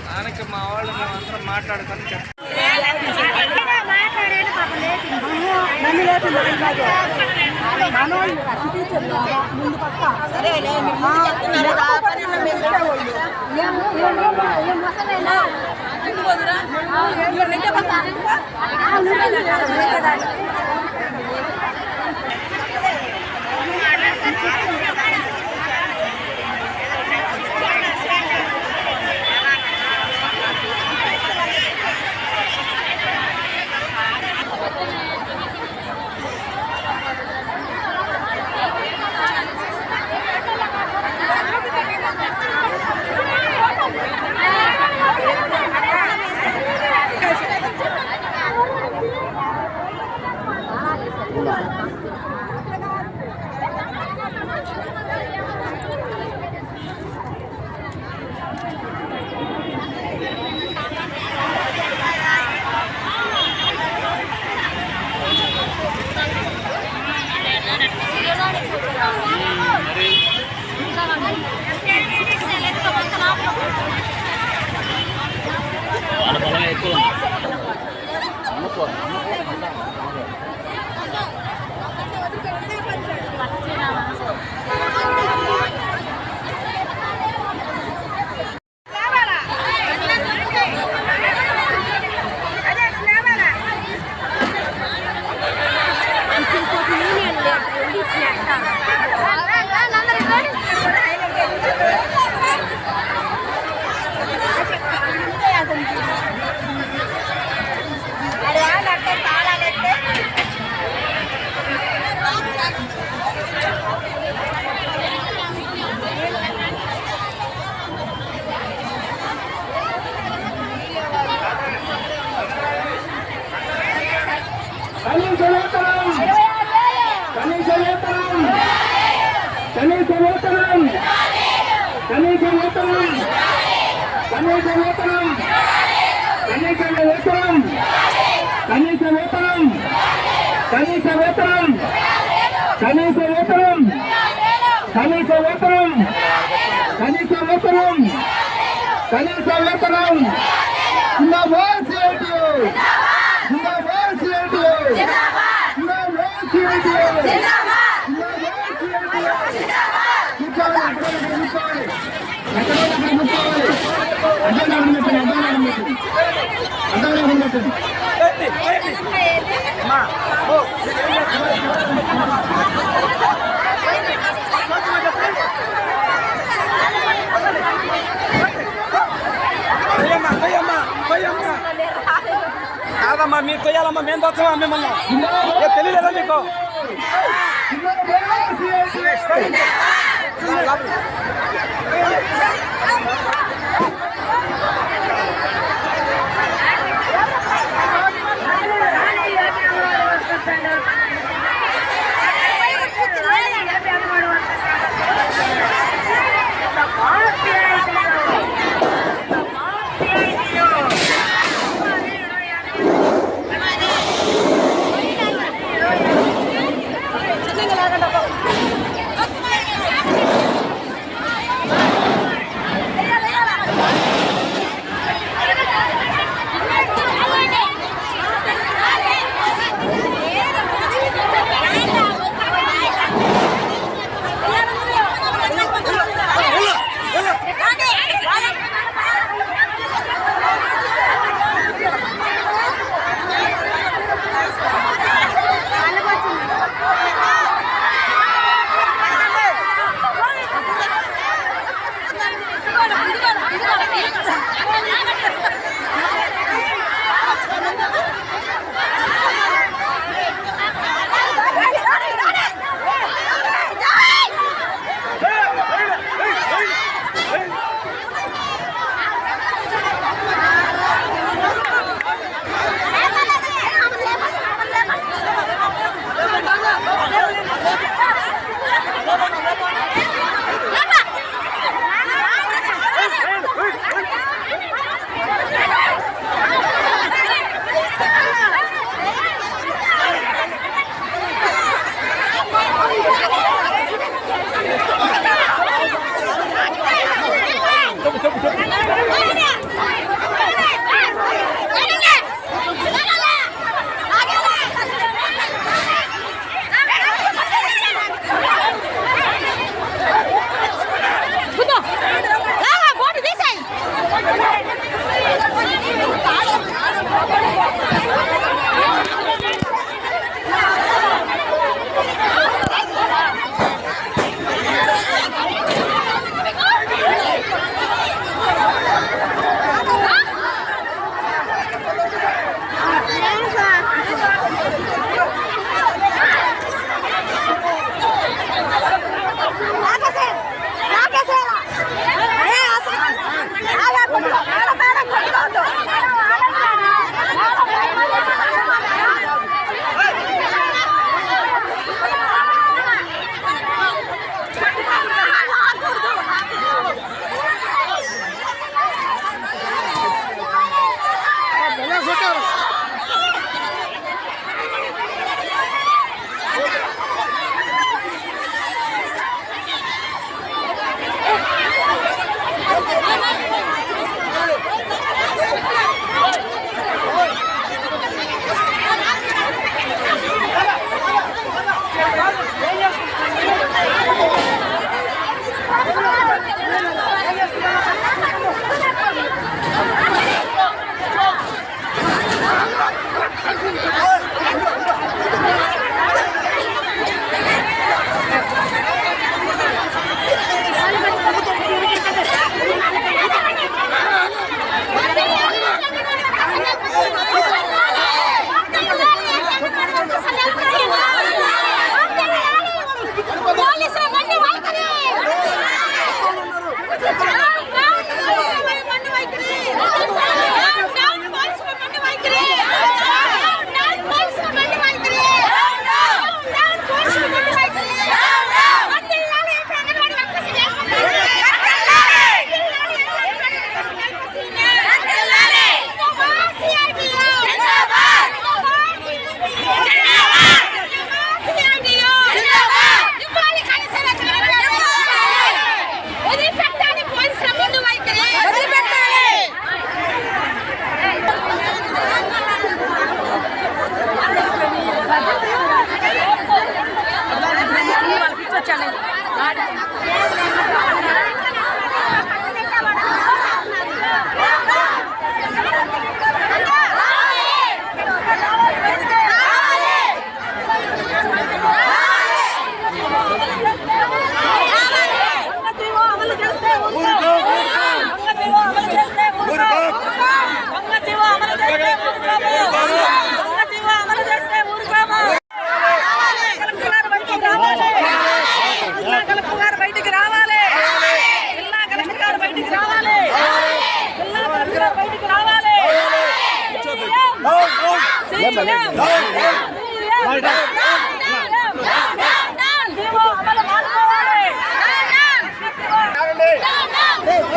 దానికి మా వాళ్ళు మేమందరం మాట్లాడుకొని చెప్తాం. కాదమ్మా మీరు కొయ్యాలమ్మా, మేము దొచ్చమా మిమ్మల్ని తెలియలేదా మీకు?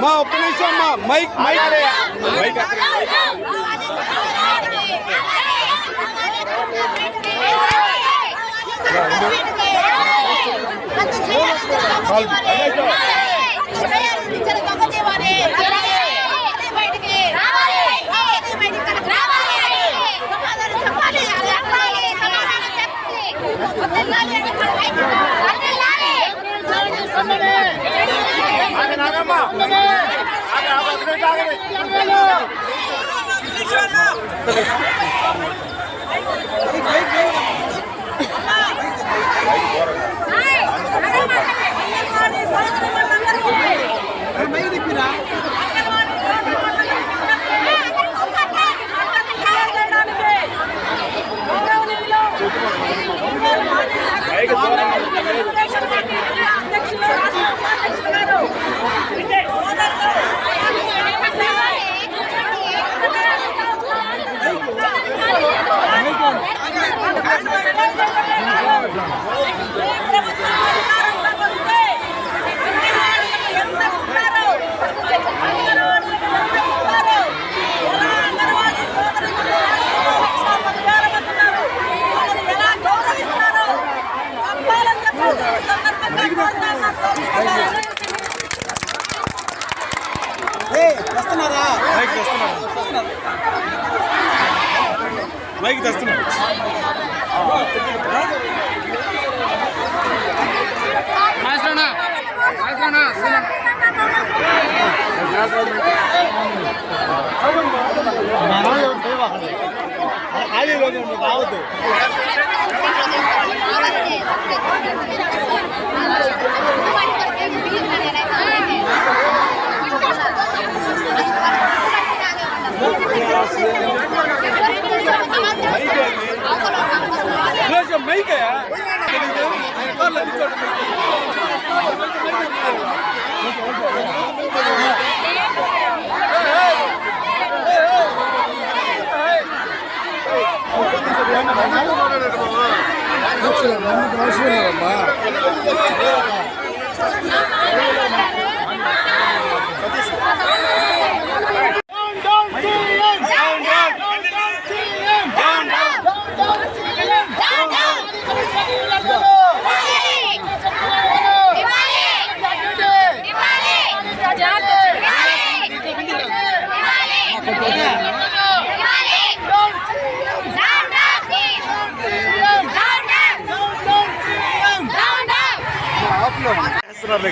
మా ఒక్క నిమిషం అమ్మా మైక్ మైక్ తెస్తున్నారు. రావద్దు మైక్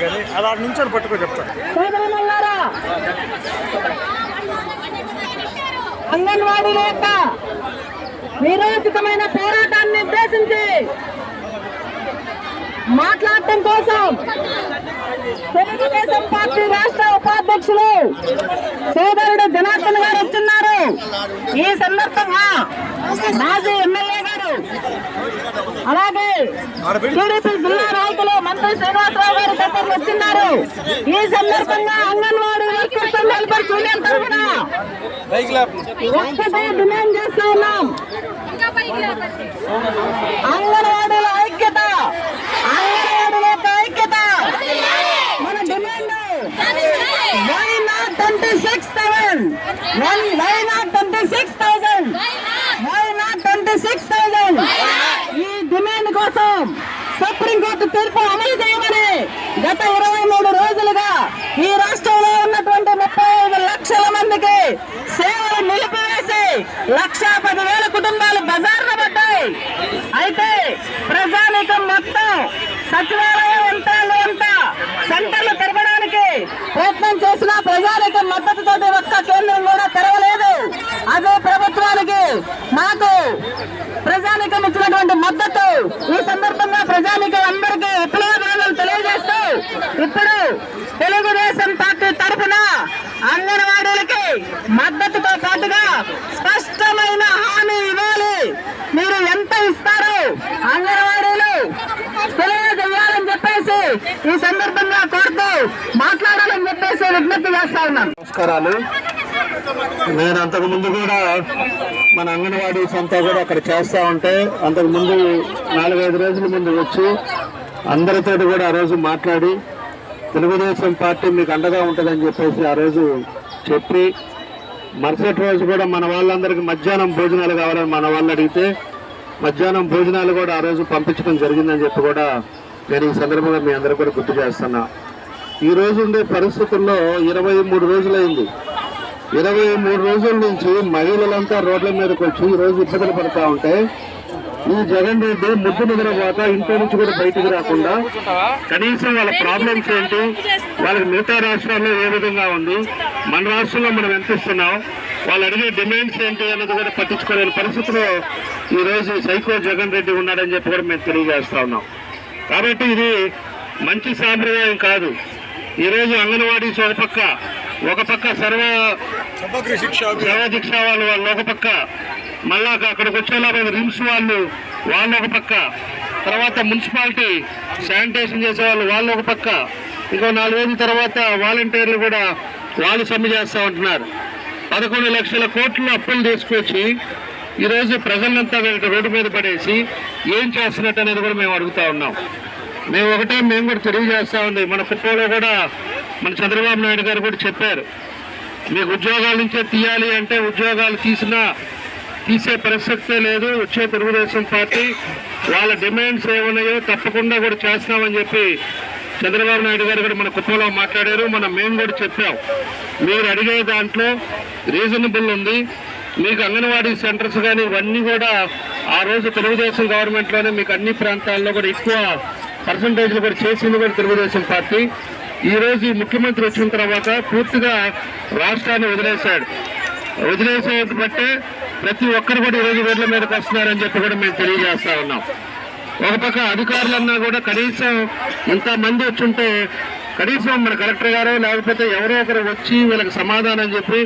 కానీ అలా నుంచి పట్టుకో చెప్తాను. అంగన్వాడీల యొక్క నిరోధితమైన పోరాటాన్ని ఉద్దేశించి మాట్లాడటం కోసం తెలుగుదేశం పార్టీ రాష్ట్ర ఉపాధ్యక్షులు సోదరుడు జనార్దన్ గారు వస్తున్నారు. ఈ సందర్భంగా మాజీ ఎమ్మెల్యే గారు అలాగే టీడీపీ జిల్లా నాయకులు మంత్రి శ్రీనివాసరావు గారు తప్పని వచ్చిన్నారు. ఈ సందర్భంగా అంగన్వాడీ వర్కర్స్ వెల్ఫేర్ యూనియన్ తరఫున ఒక్కటే డిమాండ్ చేస్తూ ఉన్నాం. అంగన్వాడీల ఐక్యత, అంగన్వాడీల యొక్క ఐక్యత. మన demand why not 26,000, why not 26,000, why not 26,000. ఈ డిమాండ్ కోసం సుప్రీంకోర్టు తీర్పు అమలు చేయమని గత 23 రోజులుగా ఈ రాష్ట్రంలో ఉన్నటువంటి 35 లక్షల మందికి సేవలు నిలిపివేసి 1,10,000 కుటుంబాలు బజార్న పడ్డాయి. అయితే ప్రజానీకం మొత్తం సచివాలయం యంత్రాలు అంతా సెంటర్లు తెరవడానికి ప్రయత్నం చేసిన ప్రజానీకం మద్దతుతోటి ఒక్క కేంద్రం కూడా తెరవలేదు. అదే ప్రభుత్వానికి మాకు ప్రజానీకం ఇచ్చినటువంటి మద్దతు. ఈ సందర్భంగా ప్రజానీకం అందరికీ విప్లవాలు తెలియజేస్తూ ఇప్పుడు తెలుగుదేశం పార్టీ తరఫున అంగన్వాడీలకి మద్దతుతో పాటుగా స్పష్టమైన హామీ ఇవ్వాలి. మీరు ఎంత ఇస్తారు అంగన్వాడీలు తెలియజేయాలని చెప్పేసి ఈ సందర్భంగా కోరుతూ మాట్లాడాలని చెప్పేసి విజ్ఞప్తి చేస్తా ఉన్నాను. నమస్కారాలు. నేను అంతకుముందు కూడా మన అంగన్వాడీస్ అంతా కూడా అక్కడ చేస్తూ ఉంటే అంతకుముందు 4-5 రోజుల ముందు వచ్చి అందరితో కూడా ఆ రోజు మాట్లాడి తెలుగుదేశం పార్టీ మీకు అండగా ఉంటుందని చెప్పేసి ఆ రోజు చెప్పి మరుసటి రోజు కూడా మన వాళ్ళందరికీ మధ్యాహ్నం భోజనాలు కావాలని మన వాళ్ళు అడిగితే మధ్యాహ్నం భోజనాలు కూడా ఆ రోజు పంపించడం జరిగిందని చెప్పి కూడా నేను ఈ సందర్భంగా మీ అందరూ కూడా గుర్తు చేస్తున్నా. ఈ రోజు ఉండే పరిస్థితుల్లో 23 రోజులైంది. 23 రోజుల నుంచి మహిళలంతా రోడ్ల మీదకి వచ్చి ఈ రోజు ఇబ్బందులు పడతా ఉంటే ఈ జగన్ రెడ్డి ముద్దు నిద్రపోక ఇంట్లో నుంచి కూడా బయటకు రాకుండా కనీసం వాళ్ళ ప్రాబ్లమ్స్ ఏంటి, వాళ్ళకి మిగతా రాష్ట్రాల్లో ఏ విధంగా ఉంది, మన రాష్ట్రంలో మనం ఎంత ఇస్తున్నాం, వాళ్ళు అడిగే డిమాండ్స్ ఏంటి అన్నది కూడా పట్టించుకోలేని పరిస్థితిలో ఈ రోజు సైకో జగన్ రెడ్డి ఉన్నాడని చెప్పి కూడా మేము తెలియజేస్తా ఉన్నాం. కాబట్టి ఇది మంచి సాంప్రదాయం కాదు. ఈరోజు అంగన్వాడీస్ ఒక పక్క సర్వశిక్ష వాళ్ళు ఒక పక్క, మళ్ళా అక్కడికి వచ్చేలా రిమ్స్ వాళ్ళు ఒక పక్క, తర్వాత మున్సిపాలిటీ శానిటేషన్ చేసే వాళ్ళు ఒక పక్క, ఇంకో 4 రోజుల తర్వాత వాలంటీర్లు కూడా వాళ్ళు సమ్మె చేస్తూ ఉంటున్నారు. 11 లక్షల కోట్లు అప్పులు తీసుకొచ్చి ఈరోజు ప్రజలంతా రోడ్డు మీద పడేసి ఏం చేస్తున్నట్టు అనేది కూడా మేము అడుగుతా ఉన్నాం. మేము కూడా తెలియజేస్తా ఉంది. మన కుప్పంలో కూడా మన చంద్రబాబు నాయుడు గారు కూడా చెప్పారు, మీకు ఉద్యోగాల నుంచే తీయాలి అంటే ఉద్యోగాలు తీసే ప్రసక్తే లేదు. వచ్చే తెలుగుదేశం పార్టీ వాళ్ళ డిమాండ్స్ ఏమున్నాయో తప్పకుండా కూడా చేస్తామని చెప్పి చంద్రబాబు నాయుడు గారు కూడా మన కుప్పంలో మాట్లాడారు. మేము కూడా చెప్పాం, మీరు అడిగే దాంట్లో రీజనబుల్ ఉంది. మీకు అంగన్వాడీ సెంటర్స్ కానీ ఇవన్నీ కూడా ఆ రోజు తెలుగుదేశం గవర్నమెంట్లోనే మీకు అన్ని ప్రాంతాల్లో కూడా ఎక్కువ పర్సంటేజ్లు కూడా చేసింది కూడా తెలుగుదేశం పార్టీ. ఈ రోజు ఈ ముఖ్యమంత్రి వచ్చిన తర్వాత పూర్తిగా రాష్ట్రాన్ని వదిలేసేది బట్టే ప్రతి ఒక్కరు కూడా ఈరోజు రోడ్ల మీదకి వస్తున్నారని చెప్పి కూడా మేము తెలియజేస్తా ఉన్నాం. ఒక పక్క అధికారులన్నా కూడా కనీసం ఇంతమంది వచ్చుంటే కనీసం మన కలెక్టర్ గారు లేకపోతే ఎవరో ఒకరు వచ్చి వీళ్ళకి సమాధానం చెప్పి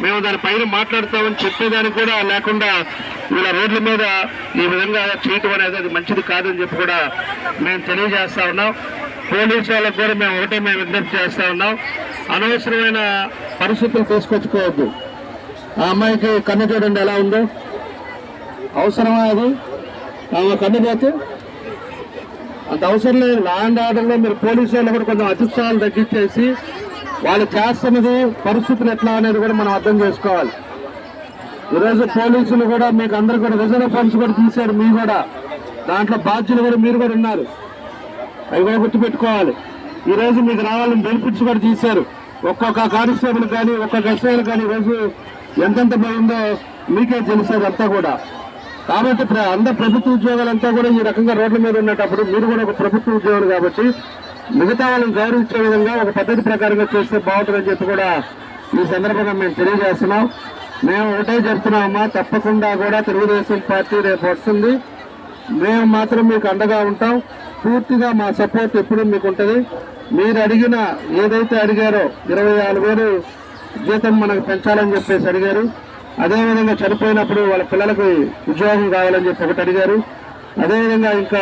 మేము దానిపైన మాట్లాడతామని చెప్పేదానికి కూడా లేకుండా వీళ్ళ రోడ్ల మీద ఈ విధంగా చేయటం అనేది అది మంచిది కాదని చెప్పి కూడా మేము తెలియజేస్తా ఉన్నాం. పోలీసు వాళ్ళకు కూడా మేము విజ్ఞప్తి చేస్తా ఉన్నాం, అనవసరమైన పరిస్థితులు తీసుకొచ్చుకోవద్దు. ఆ అమ్మాయికి కన్ను చూడండి ఎలా ఉందో, అవసరమా అది? ఆమె కన్ను పోతే అంత అవసరం లేదు. లా అండ్ ఆర్డర్లో మీరు పోలీసు వాళ్ళు కూడా కొంచెం అత్యుత్సాహాలు తగ్గించేసి వాళ్ళు చేస్తున్నది పరిస్థితులు ఎట్లా అనేది కూడా మనం అర్థం చేసుకోవాలి. ఈరోజు పోలీసులు కూడా మీకు అందరు కూడా రిజర్వ్ ఫండ్స్ కూడా తీశారు, మీరు కూడా దాంట్లో బాధ్యులు కూడా మీరు కూడా ఉన్నారు, అవి కూడా గుర్తుపెట్టుకోవాలి. ఈరోజు మీకు రావాలని బెనిఫిట్స్ కూడా తీశారు. ఒక్కొక్క కానిస్టేబుల్ కానీ ఒక్కొక్క ఎస్ఐలు కానీ ఈరోజు ఎంతెంత పోయిందో మీకే తెలిసేది అంతా కూడా. కాబట్టి అందరు ప్రభుత్వ ఉద్యోగాలంతా కూడా ఈ రకంగా రోడ్ల మీద ఉన్నప్పుడు మీరు కూడా ఒక ప్రభుత్వ ఉద్యోగులు కాబట్టి మిగతా వాళ్ళని గౌరవించే విధంగా ఒక పద్ధతి ప్రకారంగా చేస్తే బాగుంటుందని చెప్పి కూడా ఈ సందర్భంగా మేము తెలియజేస్తున్నాం. మేము ఒకటే చెప్తున్నామమ్మా, తప్పకుండా కూడా తెలుగుదేశం పార్టీ రేపు వస్తుంది. మేము మాత్రం మీకు అండగా ఉంటాం. పూర్తిగా మా సపోర్ట్ ఎప్పుడు మీకు ఉంటుంది. మీరు అడిగిన ఏదైతే అడిగారో 24,000 జీతం మనకు పెంచాలని చెప్పేసి అడిగారు. అదేవిధంగా చనిపోయినప్పుడు వాళ్ళ పిల్లలకు ఉద్యోగం కావాలని చెప్పి ఒకటి అడిగారు. అదేవిధంగా ఇంకా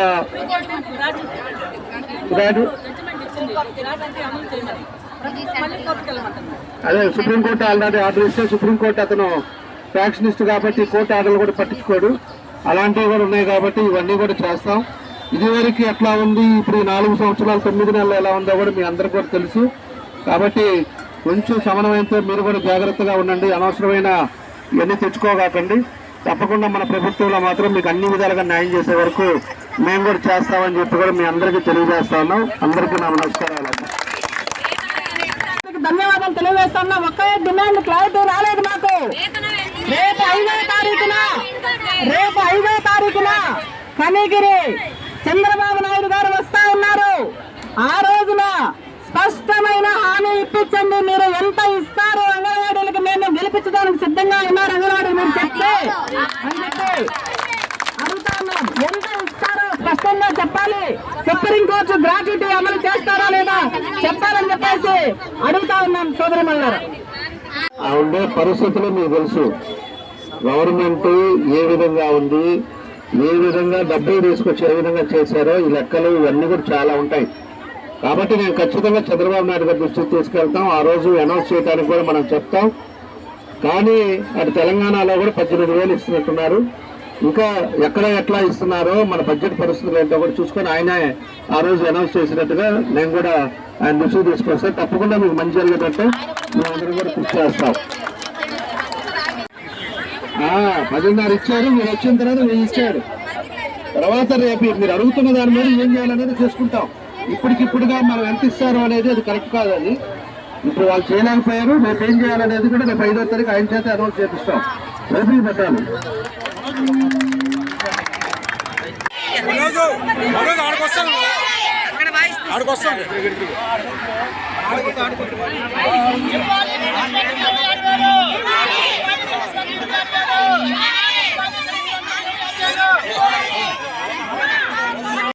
అదే సుప్రీంకోర్టు ఆల్రెడీ ఆర్డర్ ఇస్తే సుప్రీంకోర్టు అతను ఫ్యాక్షనిస్ట్ కాబట్టి కోర్టు ఆర్డర్లు కూడా పట్టించుకోడు. అలాంటివి కూడా ఉన్నాయి కాబట్టి ఇవన్నీ కూడా చేస్తాం. ఇదివరకు ఎట్లా ఉంది, ఇప్పుడు 4 సంవత్సరాలు 9 నెలలు ఎలా ఉందో కూడా మీ అందరికీ కూడా తెలుసు. కాబట్టి కొంచెం సమన్వయంతో మీరు కూడా జాగ్రత్తగా ఉండండి. అనవసరమైన ఇవన్నీ తెచ్చుకోగాకండి. తప్పకుండా మన ప్రభుత్వంలో మాత్రం మీకు అన్ని విధాలుగా న్యాయం చేసే వరకు మేము కూడా చేస్తామని చెప్పి కూడా మీ అందరికీ తెలియజేస్తా ఉన్నాం. అందరికీ నా నమస్కారాలు. ధన్యవాదాలు తెలియజేస్తున్నా. ఒకే డిమాండ్ క్లారిటీ రాలేదు మాకు. రేపు 5వ తారీఖున కనిగిరి చంద్రబాబు నాయుడు గారు వస్తా ఉన్నారు. ఆ రోజున స్పష్టమైన హామీ ఇప్పించండి. మీరు ఎంత ఇస్తారు అంగన్వాడీలకు, మేము గెలిపించడానికి సిద్ధంగా ఉన్నారు అంగన్వాడీ మీరు చెప్తే అని చెప్పి అడుగుతా ఉన్నాం. ఎంత ఇస్తారో స్పష్టంగా చెప్పాలి. సుప్రీంకోర్టు గ్రాట్యుటీ అమలు చేస్తారా లేదా చెప్పాలని చెప్పేసి అడుగుతా ఉన్నాం. సోదరిమణులారా, ఆ ఉండే పరిస్థితులు మీకు తెలుసు. గవర్నమెంట్ ఏ విధంగా ఉంది, ఏ విధంగా డబ్బులు తీసుకొచ్చి ఏ విధంగా చేశారో ఈ లెక్కలు ఇవన్నీ కూడా చాలా ఉంటాయి. కాబట్టి నేను ఖచ్చితంగా చంద్రబాబు నాయుడు గారి దృష్టికి తీసుకెళ్తాం. ఆ రోజు అనౌన్స్ చేయడానికి కూడా మనం చెప్తాం. కానీ అటు తెలంగాణలో కూడా 18,000 ఇస్తున్నట్టున్నారు. ఇంకా ఎక్కడ ఎట్లా ఇస్తున్నారో మన బడ్జెట్ పరిస్థితులు ఏంటో కూడా చూసుకొని ఆయనే ఆ రోజు అనౌన్స్ చేసినట్టుగా నేను కూడా ఆయన దృష్టికి తీసుకొస్తాను. తప్పకుండా మీకు మంచి జరిగేటట్టు మేమందరం కూడా కృషి చేస్తాం. 10,500 ఇచ్చారు, మీరు వచ్చిన తర్వాత 1000 ఇచ్చాడు. తర్వాత రేపు మీరు అడుగుతున్న దాని మీద ఏం చేయాలనేది చేసుకుంటాం. ఇప్పటికిప్పుడుగా మనం ఎంత ఇస్తారో అనేది అది కరెక్ట్ కాదు. అది ఇప్పుడు వాళ్ళు చేయలేకపోయారు. రేపు ఏం చేయాలనేది కూడా రేపు 5వ తారీఖు ఆయన చేత అనౌన్స్ చేపిస్తాం. రేపు పెట్టాలి. ఆడుకొస్తాను